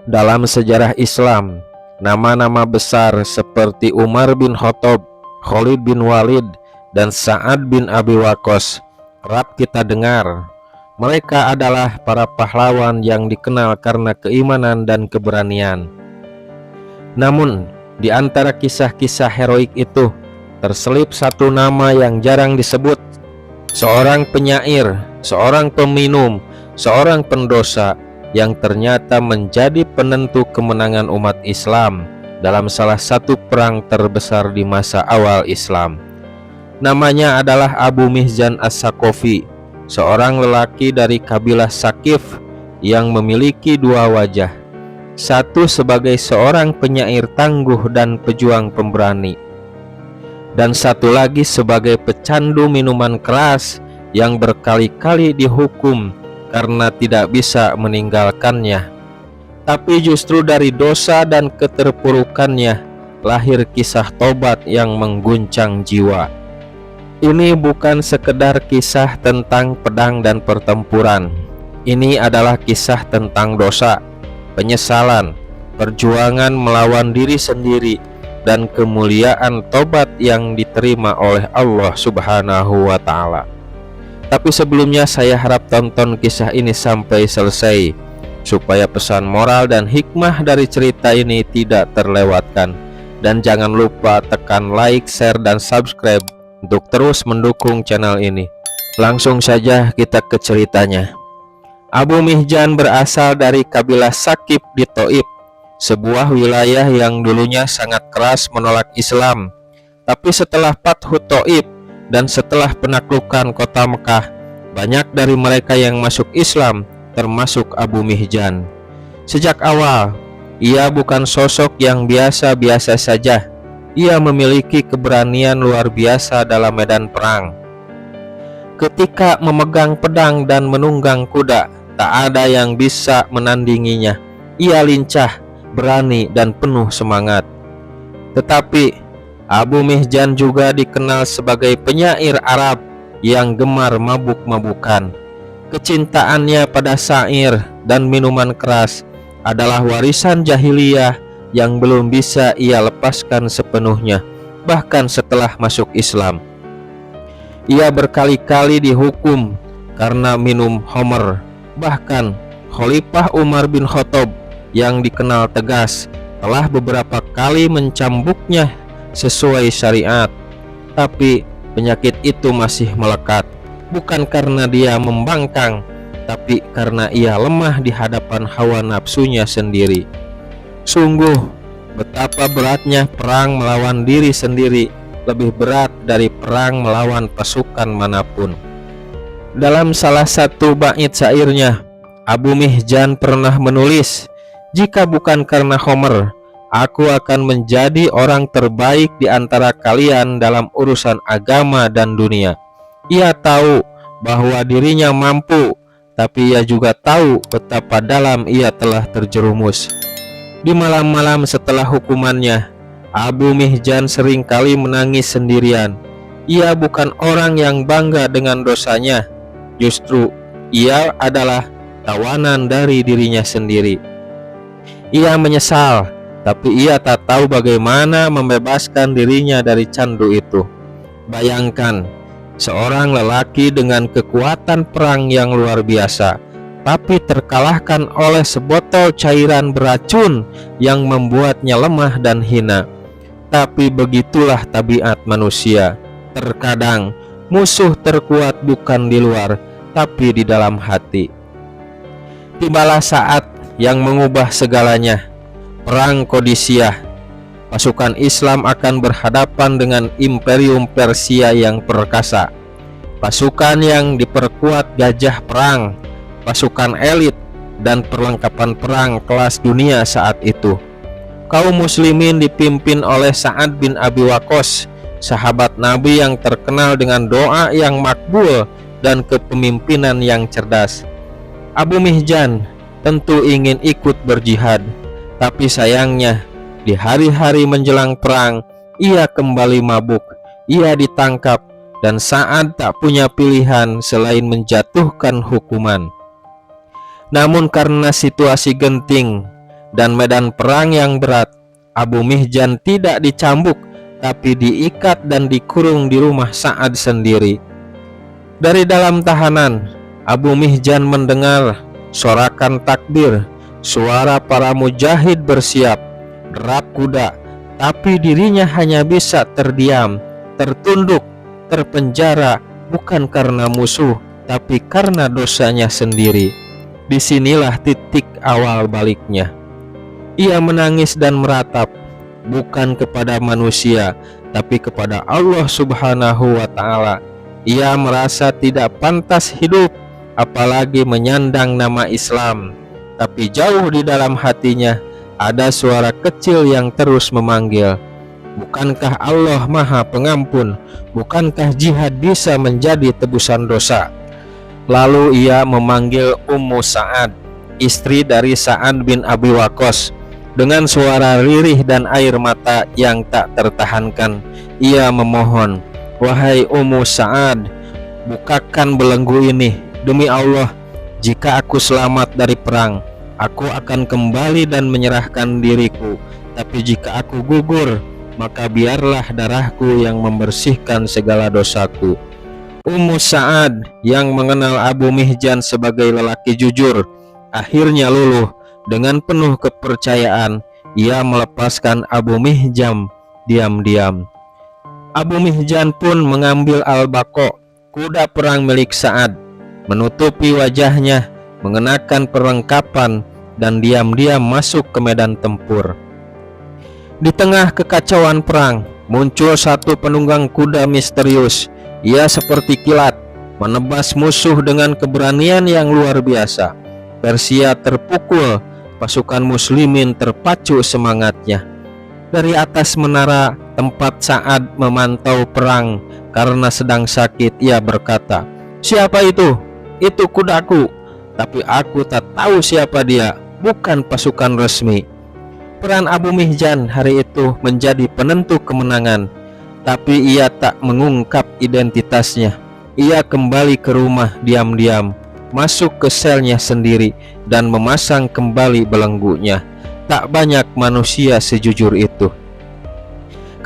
Dalam sejarah Islam, nama-nama besar seperti Umar bin Khattab, Khalid bin Walid, dan Sa'ad bin Abi Waqqas kerap kita dengar. Mereka adalah para pahlawan yang dikenal karena keimanan dan keberanian. Namun, di antara kisah-kisah heroik itu, terselip satu nama yang jarang disebut. Seorang penyair, seorang peminum, seorang pendosa yang ternyata menjadi penentu kemenangan umat Islam dalam salah satu perang terbesar di masa awal Islam. Namanya adalah Abu Mihjan As-Saqafi, seorang lelaki dari kabilah Saqif yang memiliki dua wajah. Satu sebagai seorang penyair tangguh dan pejuang pemberani, dan satu lagi sebagai pecandu minuman keras yang berkali-kali dihukum karena tidak bisa meninggalkannya. Tapi justru dari dosa dan keterpurukannya lahir kisah tobat yang mengguncang jiwa. Ini bukan sekedar kisah tentang pedang dan pertempuran. Ini adalah kisah tentang dosa, penyesalan, perjuangan melawan diri sendiri, dan kemuliaan tobat yang diterima oleh Allah Subhanahu wa Ta'ala. Tapi sebelumnya saya harap tonton kisah ini sampai selesai supaya pesan moral dan hikmah dari cerita ini tidak terlewatkan. Dan jangan lupa tekan like, share, dan subscribe untuk terus mendukung channel ini. Langsung saja kita ke ceritanya. Abu Mihjan berasal dari kabilah Saqif di Thaif, sebuah wilayah yang dulunya sangat keras menolak Islam. Tapi setelah Fathu Thaif dan setelah penaklukan kota Mekah, banyak dari mereka yang masuk Islam, termasuk Abu Mihjan. Sejak awal, ia bukan sosok yang biasa-biasa saja. Ia memiliki keberanian luar biasa dalam medan perang. Ketika memegang pedang dan menunggang kuda, tak ada yang bisa menandinginya. Ia lincah, berani, dan penuh semangat. Tetapi Abu Mihjan juga dikenal sebagai penyair Arab yang gemar mabuk-mabukan. Kecintaannya pada syair dan minuman keras adalah warisan jahiliyah yang belum bisa ia lepaskan sepenuhnya, bahkan setelah masuk Islam. Ia berkali-kali dihukum karena minum khamr. Bahkan Khalifah Umar bin Khattab yang dikenal tegas telah beberapa kali mencambuknya sesuai syariat. Tapi penyakit itu masih melekat, bukan karena dia membangkang, tapi karena ia lemah di hadapan hawa nafsunya sendiri. Sungguh betapa beratnya perang melawan diri sendiri, lebih berat dari perang melawan pasukan manapun. Dalam salah satu bait syairnya, Abu Mihjan pernah menulis, "Jika bukan karena khamr, aku akan menjadi orang terbaik di antara kalian dalam urusan agama dan dunia." Ia tahu bahwa dirinya mampu, tapi ia juga tahu betapa dalam ia telah terjerumus. Di malam-malam setelah hukumannya, Abu Mihjan seringkali menangis sendirian. Ia bukan orang yang bangga dengan dosanya, justru ia adalah tawanan dari dirinya sendiri. Ia menyesal, tapi ia tak tahu bagaimana membebaskan dirinya dari candu itu. Bayangkan, seorang lelaki dengan kekuatan perang yang luar biasa, tapi terkalahkan oleh sebotol cairan beracun yang membuatnya lemah dan hina. Tapi begitulah tabiat manusia. Terkadang musuh terkuat bukan di luar, tapi di dalam hati. Tibalah saat yang mengubah segalanya. Perang Qadisiyah. Pasukan Islam akan berhadapan dengan Imperium Persia yang perkasa. Pasukan yang diperkuat gajah perang, pasukan elit, dan perlengkapan perang kelas dunia saat itu. Kaum muslimin dipimpin oleh Sa'ad bin Abi Waqqas, sahabat Nabi yang terkenal dengan doa yang makbul dan kepemimpinan yang cerdas. Abu Mihjan tentu ingin ikut berjihad, tapi sayangnya di hari-hari menjelang perang ia kembali mabuk. Ia ditangkap dan Sa'ad tak punya pilihan selain menjatuhkan hukuman. Namun karena situasi genting, dan medan perang yang berat, Abu Mihjan tidak dicambuk, tapi diikat dan dikurung di rumah Sa'ad sendiri. Dari dalam tahanan, Abu Mihjan mendengar sorakan takbir, suara para mujahid bersiap, derap kuda, tapi dirinya hanya bisa terdiam, tertunduk, terpenjara, bukan karena musuh, tapi karena dosanya sendiri. Disinilah titik awal baliknya. Ia menangis dan meratap, bukan kepada manusia, tapi kepada Allah Subhanahu wa Ta'ala. Ia merasa tidak pantas hidup, apalagi menyandang nama Islam. Tapi jauh di dalam hatinya ada suara kecil yang terus memanggil, bukankah Allah Maha Pengampun? Bukankah jihad bisa menjadi tebusan dosa? Lalu ia memanggil Ummu Sa'ad, istri dari Sa'ad bin Abi Waqqas. Dengan suara lirih dan air mata yang tak tertahankan, ia memohon, "Wahai Ummu Sa'ad, bukakan belenggu ini. Demi Allah, jika aku selamat dari perang, aku akan kembali dan menyerahkan diriku. Tapi jika aku gugur, maka biarlah darahku yang membersihkan segala dosaku." Ummu Sa'ad yang mengenal Abu Mihjan sebagai lelaki jujur, akhirnya luluh. Dengan penuh kepercayaan, ia melepaskan Abu Mihjan diam-diam. Abu Mihjan pun mengambil al-baqo, kuda perang milik Sa'ad, menutupi wajahnya, mengenakan perlengkapan, dan diam-diam masuk ke medan tempur. Di tengah kekacauan perang, muncul satu penunggang kuda misterius. Ia seperti kilat, menebas musuh dengan keberanian yang luar biasa. Persia terpukul, pasukan muslimin terpacu semangatnya. Dari atas menara tempat Sa'ad memantau perang karena sedang sakit, ia berkata, "Siapa itu? Itu kudaku, tapi aku tak tahu siapa dia, bukan pasukan resmi." Peran Abu Mihjan hari itu menjadi penentu kemenangan, tapi ia tak mengungkap identitasnya. Ia kembali ke rumah diam-diam, masuk ke selnya sendiri, dan memasang kembali belenggunya. Tak banyak manusia sejujur itu.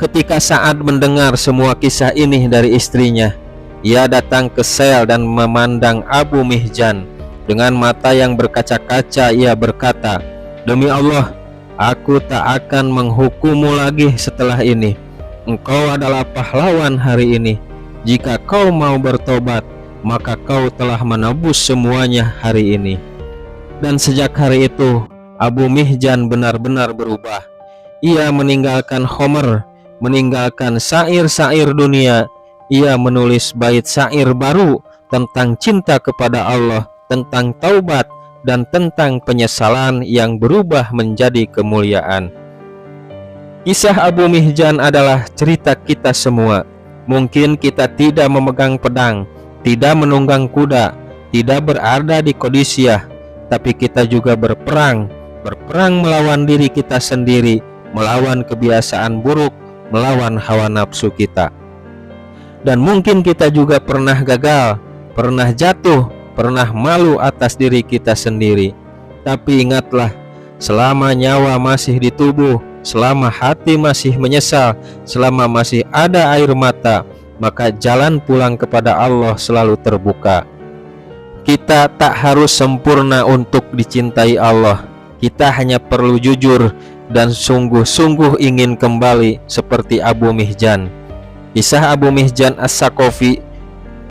Ketika Sa'ad mendengar semua kisah ini dari istrinya, ia datang ke sel dan memandang Abu Mihjan. Dengan mata yang berkaca-kaca ia berkata, "Demi Allah, aku tak akan menghukummu lagi setelah ini. Engkau adalah pahlawan hari ini. Jika kau mau bertobat, maka kau telah menebus semuanya hari ini." Dan sejak hari itu, Abu Mihjan benar-benar berubah. Ia meninggalkan Homer, meninggalkan syair-syair dunia. Ia menulis bait syair baru tentang cinta kepada Allah, tentang taubat, dan tentang penyesalan yang berubah menjadi kemuliaan. Kisah Abu Mihjan adalah cerita kita semua. Mungkin kita tidak memegang pedang, tidak menunggang kuda, tidak berada di Qadisiyah, tapi kita juga berperang melawan diri kita sendiri, melawan kebiasaan buruk, melawan hawa nafsu kita. Dan mungkin kita juga pernah gagal, pernah jatuh, pernah malu atas diri kita sendiri. Tapi ingatlah, selama nyawa masih di tubuh, selama hati masih menyesal, selama masih ada air mata, maka jalan pulang kepada Allah selalu terbuka. Kita tak harus sempurna untuk dicintai Allah. Kita hanya perlu jujur dan sungguh-sungguh ingin kembali seperti Abu Mihjan. Kisah Abu Mihjan As-Saqafi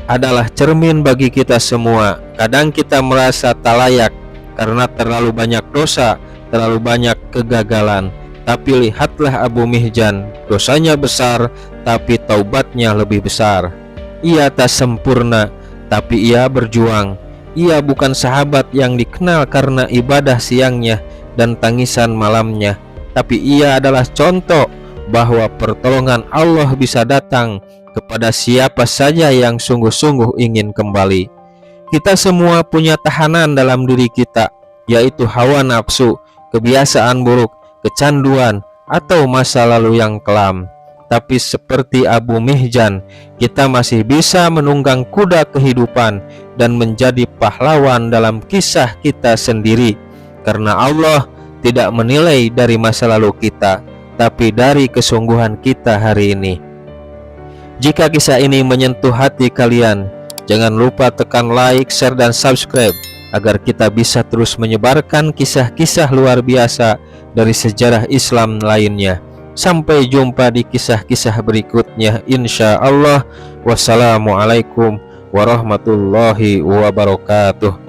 adalah cermin bagi kita semua. Kadang kita merasa tak layak karena terlalu banyak dosa, terlalu banyak kegagalan. Tapi lihatlah Abu Mihjan, dosanya besar, tapi taubatnya lebih besar. Ia tak sempurna, tapi ia berjuang. Ia bukan sahabat yang dikenal karena ibadah siangnya dan tangisan malamnya, tapi ia adalah contoh bahwa pertolongan Allah bisa datang kepada siapa saja yang sungguh-sungguh ingin kembali. Kita semua punya tahanan dalam diri kita, yaitu hawa nafsu, kebiasaan buruk, kecanduan, atau masa lalu yang kelam. Tapi seperti Abu Mihjan, kita masih bisa menunggang kuda kehidupan dan menjadi pahlawan dalam kisah kita sendiri, karena Allah tidak menilai dari masa lalu kita, tapi dari kesungguhan kita hari ini. Jika kisah ini menyentuh hati kalian, jangan lupa tekan like, share, dan subscribe agar kita bisa terus menyebarkan kisah-kisah luar biasa dari sejarah Islam lainnya. Sampai jumpa di kisah-kisah berikutnya, insya Allah. Wassalamualaikum warahmatullahi wabarakatuh.